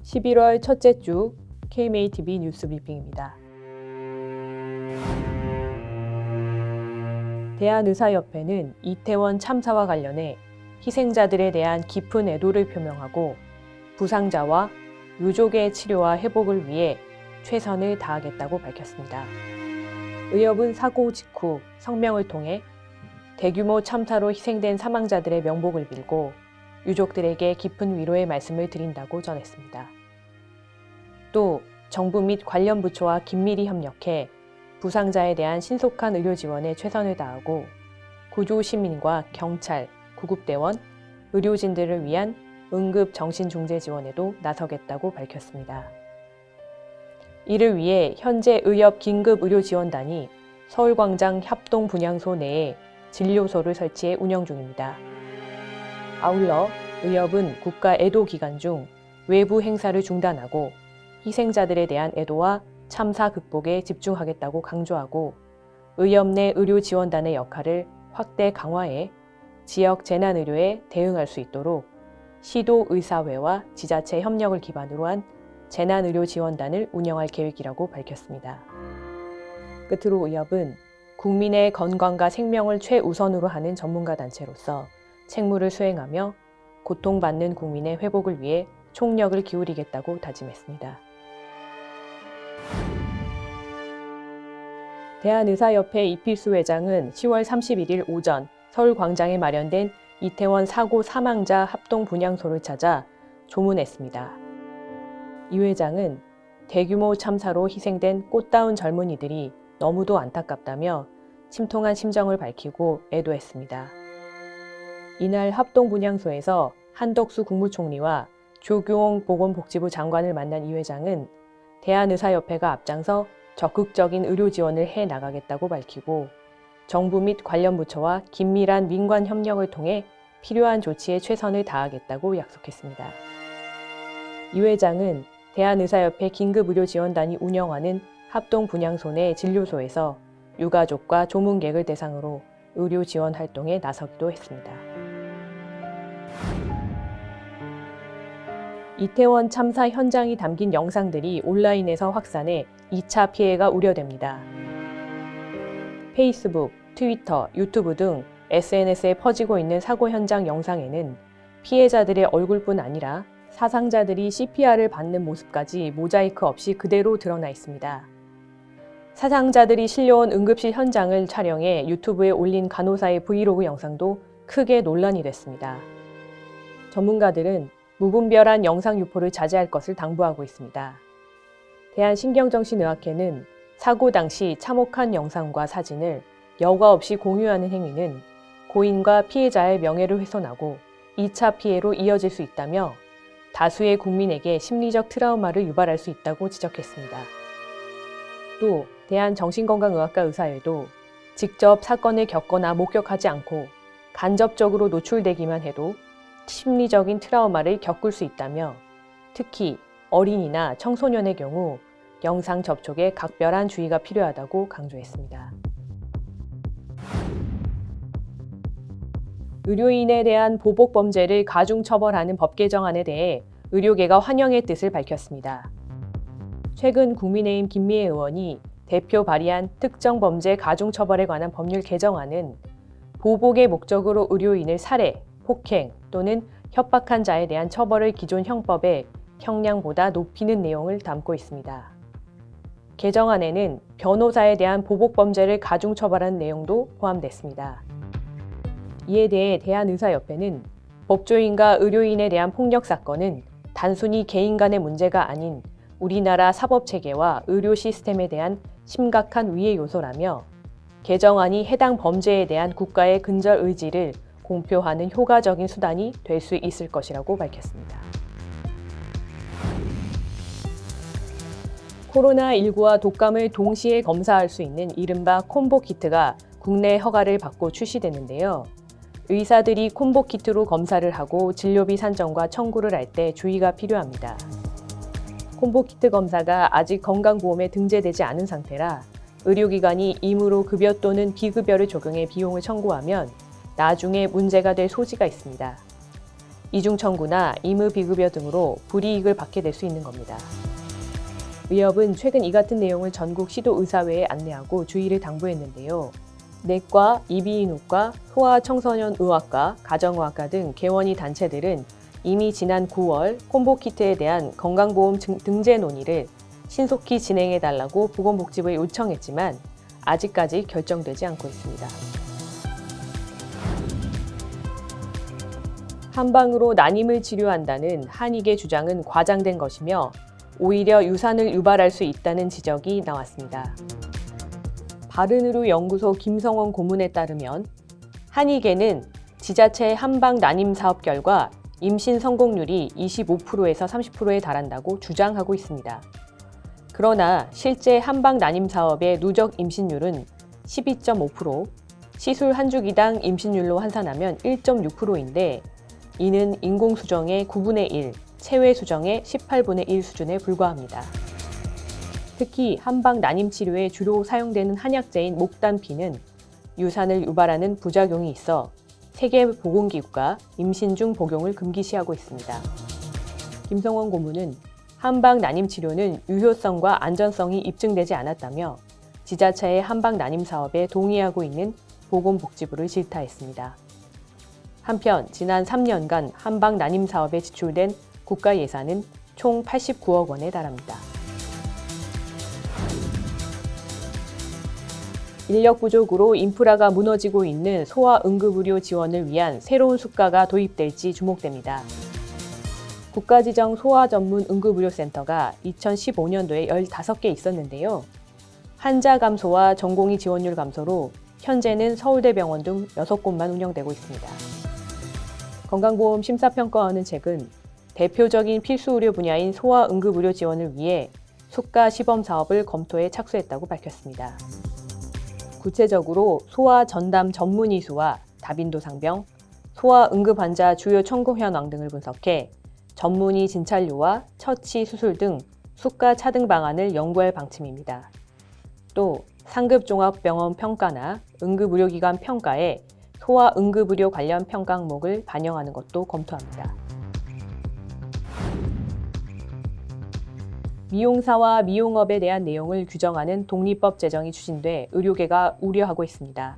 11월 첫째 주 KMATV 뉴스 브리핑입니다. 대한의사협회는 이태원 참사와 관련해 희생자들에 대한 깊은 애도를 표명하고 부상자와 유족의 치료와 회복을 위해 최선을 다하겠다고 밝혔습니다. 의협은 사고 직후 성명을 통해 대규모 참사로 희생된 사망자들의 명복을 빌고 유족들에게 깊은 위로의 말씀을 드린다고 전했습니다. 또 정부 및 관련 부처와 긴밀히 협력해 부상자에 대한 신속한 의료 지원에 최선을 다하고 구조 시민과 경찰, 구급대원, 의료진들을 위한 응급 정신중재 지원에도 나서겠다고 밝혔습니다. 이를 위해 현재 의협 긴급의료지원단이 서울광장 협동분향소 내에 진료소를 설치해 운영 중입니다. 아울러 의협은 국가 애도 기간 중 외부 행사를 중단하고 희생자들에 대한 애도와 참사 극복에 집중하겠다고 강조하고 의협 내 의료지원단의 역할을 확대 강화해 지역 재난의료에 대응할 수 있도록 시도의사회와 지자체 협력을 기반으로 한 재난의료지원단을 운영할 계획이라고 밝혔습니다. 끝으로 의협은 국민의 건강과 생명을 최우선으로 하는 전문가 단체로서 책무를 수행하며 고통받는 국민의 회복을 위해 총력을 기울이겠다고 다짐했습니다. 대한의사협회 이필수 회장은 10월 31일 오전 서울광장에 마련된 이태원 사고 사망자 합동분향소를 찾아 조문했습니다. 이 회장은 대규모 참사로 희생된 꽃다운 젊은이들이 너무도 안타깝다며 침통한 심정을 밝히고 애도했습니다. 이날 합동분향소에서 한덕수 국무총리와 조규홍 보건복지부 장관을 만난 이 회장은 대한의사협회가 앞장서 적극적인 의료 지원을 해 나가겠다고 밝히고 정부 및 관련 부처와 긴밀한 민관 협력을 통해 필요한 조치에 최선을 다하겠다고 약속했습니다. 이 회장은 대한의사협회 긴급의료지원단이 운영하는 합동분향소 내 진료소에서 유가족과 조문객을 대상으로 의료 지원 활동에 나서기도 했습니다. 이태원 참사 현장이 담긴 영상들이 온라인에서 확산해 2차 피해가 우려됩니다. 페이스북, 트위터, 유튜브 등 SNS에 퍼지고 있는 사고 현장 영상에는 피해자들의 얼굴뿐 아니라 사상자들이 CPR을 받는 모습까지 모자이크 없이 그대로 드러나 있습니다. 사상자들이 실려온 응급실 현장을 촬영해 유튜브에 올린 간호사의 브이로그 영상도 크게 논란이 됐습니다. 전문가들은 무분별한 영상 유포를 자제할 것을 당부하고 있습니다. 대한신경정신의학회는 사고 당시 참혹한 영상과 사진을 여과 없이 공유하는 행위는 고인과 피해자의 명예를 훼손하고 2차 피해로 이어질 수 있다며 다수의 국민에게 심리적 트라우마를 유발할 수 있다고 지적했습니다. 또 대한정신건강의학과 의사회도 직접 사건을 겪거나 목격하지 않고 간접적으로 노출되기만 해도 심리적인 트라우마를 겪을 수 있다며 특히 어린이나 청소년의 경우 영상 접촉에 각별한 주의가 필요하다고 강조했습니다. 의료인에 대한 보복 범죄를 가중 처벌하는 법 개정안에 대해 의료계가 환영의 뜻을 밝혔습니다. 최근 국민의힘 김미애 의원이 대표 발의한 특정 범죄 가중 처벌에 관한 법률 개정안은 보복의 목적으로 의료인을 살해, 폭행 또는 협박한 자에 대한 처벌을 기존 형법의 형량보다 높이는 내용을 담고 있습니다. 개정안에는 변호사에 대한 보복 범죄를 가중 처벌하는 내용도 포함됐습니다. 이에 대해 대한의사협회는 법조인과 의료인에 대한 폭력 사건은 단순히 개인 간의 문제가 아닌 우리나라 사법체계와 의료 시스템에 대한 심각한 위해 요소라며 개정안이 해당 범죄에 대한 국가의 근절 의지를 공표하는 효과적인 수단이 될 수 있을 것이라고 밝혔습니다. 코로나19와 독감을 동시에 검사할 수 있는 이른바 콤보 키트가 국내 허가를 받고 출시되는데요. 의사들이 콤보 키트로 검사를 하고 진료비 산정과 청구를 할 때 주의가 필요합니다. 콤보 키트 검사가 아직 건강보험에 등재되지 않은 상태라 의료기관이 임의로 급여 또는 비급여를 적용해 비용을 청구하면 나중에 문제가 될 소지가 있습니다. 이중 청구나 임의 비급여 등으로 불이익을 받게 될 수 있는 겁니다. 의협은 최근 이 같은 내용을 전국 시도의사회에 안내하고 주의를 당부했는데요. 내과, 이비인후과, 소아청소년의학과, 가정의학과 등 개원의 단체들은 이미 지난 9월 콤보키트에 대한 건강보험 등재 논의를 신속히 진행해달라고 보건복지부에 요청했지만 아직까지 결정되지 않고 있습니다. 한방으로 난임을 치료한다는 한익의 주장은 과장된 것이며 오히려 유산을 유발할 수 있다는 지적이 나왔습니다. 바른의료 연구소 김성원 고문에 따르면 한익에는 지자체 한방 난임 사업 결과 임신 성공률이 25%에서 30%에 달한다고 주장하고 있습니다. 그러나 실제 한방 난임 사업의 누적 임신율은 12.5%, 시술 한 주기당 임신율로 환산하면 1.6%인데 이는 인공수정의 9분의 1, 체외수정의 18분의 1 수준에 불과합니다. 특히 한방 난임 치료에 주로 사용되는 한약재인 목단피는 유산을 유발하는 부작용이 있어 세계보건기구가 임신 중 복용을 금기시하고 있습니다. 김성원 고문은 한방 난임 치료는 유효성과 안전성이 입증되지 않았다며 지자체의 한방 난임 사업에 동의하고 있는 보건복지부를 질타했습니다. 한편 지난 3년간 한방 난임 사업에 지출된 국가 예산은 총 89억 원에 달합니다. 인력 부족으로 인프라가 무너지고 있는 소아응급의료 지원을 위한 새로운 수가가 도입될지 주목됩니다. 국가지정 소아전문응급의료센터가 2015년도에 15개 있었는데요. 환자 감소와 전공의 지원율 감소로 현재는 서울대병원 등 6곳만 운영되고 있습니다. 건강보험 심사평가원은 최근 대표적인 필수의료 분야인 소아응급의료 지원을 위해 수가 시범 사업을 검토에 착수했다고 밝혔습니다. 구체적으로 소아전담 전문의수와 다빈도 상병, 소아응급 환자 주요 청구 현황 등을 분석해 전문의 진찰료와 처치 수술 등 수가 차등 방안을 연구할 방침입니다. 또 상급종합병원 평가나 응급의료기관 평가에 소아응급의료 관련 평가 항목을 반영하는 것도 검토합니다. 미용사와 미용업에 대한 내용을 규정하는 독립법 제정이 추진돼 의료계가 우려하고 있습니다.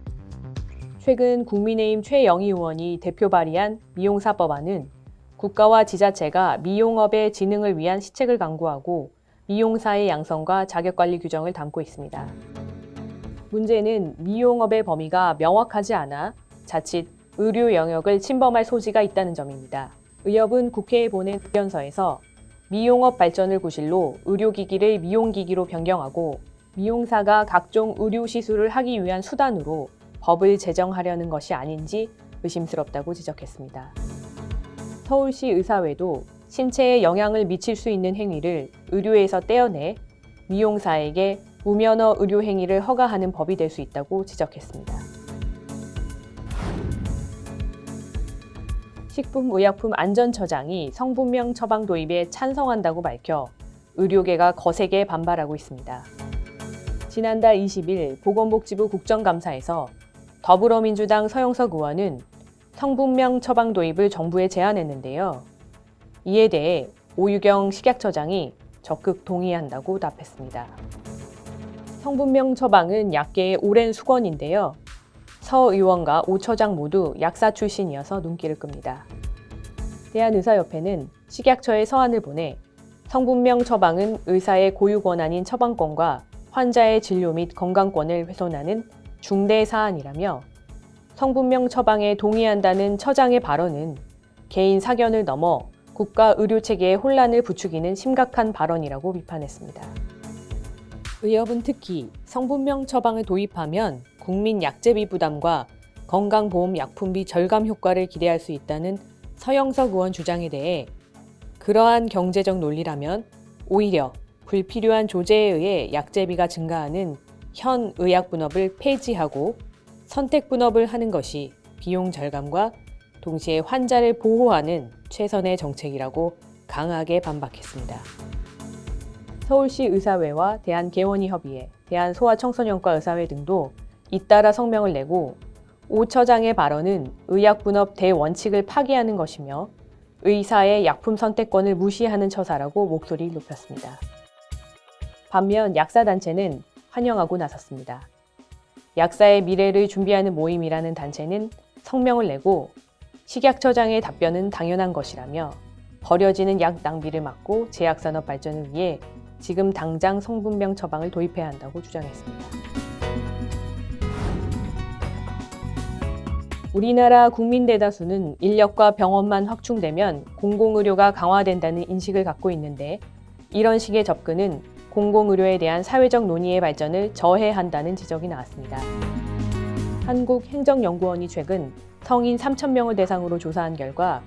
최근 국민의힘 최영희 의원이 대표 발의한 미용사법안은 국가와 지자체가 미용업의 진흥을 위한 시책을 강구하고 미용사의 양성과 자격관리 규정을 담고 있습니다. 문제는 미용업의 범위가 명확하지 않아 자칫 의료 영역을 침범할 소지가 있다는 점입니다. 의협은 국회에 보낸 의견서에서 미용업 발전을 구실로 의료기기를 미용기기로 변경하고 미용사가 각종 의료시술을 하기 위한 수단으로 법을 제정하려는 것이 아닌지 의심스럽다고 지적했습니다. 서울시 의사회도 신체에 영향을 미칠 수 있는 행위를 의료에서 떼어내 미용사에게 무면허 의료 행위를 허가하는 법이 될 수 있다고 지적했습니다. 식품의약품안전처장이 성분명 처방 도입에 찬성한다고 밝혀 의료계가 거세게 반발하고 있습니다. 지난달 20일 보건복지부 국정감사에서 더불어민주당 서영석 의원은 성분명 처방 도입을 정부에 제안했는데요. 이에 대해 오유경 식약처장이 적극 동의한다고 답했습니다. 성분명 처방은 약계의 오랜 수건인데요. 서 의원과 오 처장 모두 약사 출신이어서 눈길을 끕니다. 대한의사협회는 식약처에 서한을 보내 성분명 처방은 의사의 고유 권한인 처방권과 환자의 진료 및 건강권을 훼손하는 중대 사안이라며 성분명 처방에 동의한다는 처장의 발언은 개인 사견을 넘어 국가 의료체계의 혼란을 부추기는 심각한 발언이라고 비판했습니다. 의협은 특히 성분명 처방을 도입하면 국민 약제비 부담과 건강보험 약품비 절감 효과를 기대할 수 있다는 서영석 의원 주장에 대해 그러한 경제적 논리라면 오히려 불필요한 조제에 의해 약제비가 증가하는 현 의약분업을 폐지하고 선택분업을 하는 것이 비용 절감과 동시에 환자를 보호하는 최선의 정책이라고 강하게 반박했습니다. 서울시 의사회와 대한개원의협의회, 대한소아청소년과 의사회 등도 잇따라 성명을 내고 오 처장의 발언은 의약분업 대원칙을 파기하는 것이며 의사의 약품 선택권을 무시하는 처사라고 목소리를 높였습니다. 반면 약사단체는 환영하고 나섰습니다. 약사의 미래를 준비하는 모임이라는 단체는 성명을 내고 식약처장의 답변은 당연한 것이라며 버려지는 약 낭비를 막고 제약산업 발전을 위해 지금 당장 성분명 처방을 도입해야 한다고 주장했습니다. 우리나라 국민 대다수는 인력과 병원만 확충되면 공공의료가 강화된다는 인식을 갖고 있는데 이런 식의 접근은 공공의료에 대한 사회적 논의의 발전을 저해한다는 지적이 나왔습니다. 한국행정연구원이 최근 성인 3,000명을 대상으로 조사한 결과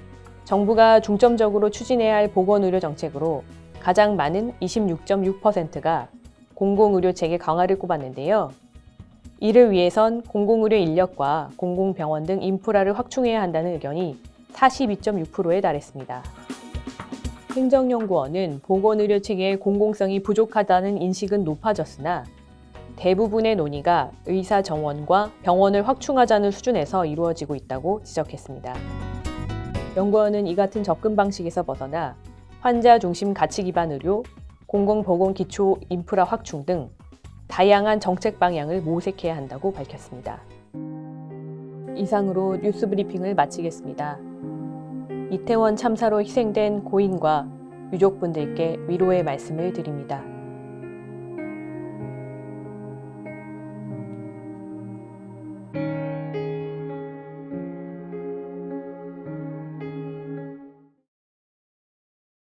정부가 중점적으로 추진해야 할 보건의료 정책으로 가장 많은 26.6%가 공공의료 체계 강화를 꼽았는데요. 이를 위해선 공공의료 인력과 공공병원 등 인프라를 확충해야 한다는 의견이 42.6%에 달했습니다. 행정연구원은 보건의료 체계의 공공성이 부족하다는 인식은 높아졌으나 대부분의 논의가 의사 정원과 병원을 확충하자는 수준에서 이루어지고 있다고 지적했습니다. 연구원은 이 같은 접근 방식에서 벗어나 환자 중심 가치 기반 의료, 공공보건 기초 인프라 확충 등 다양한 정책 방향을 모색해야 한다고 밝혔습니다. 이상으로 뉴스 브리핑을 마치겠습니다. 이태원 참사로 희생된 고인과 유족분들께 위로의 말씀을 드립니다.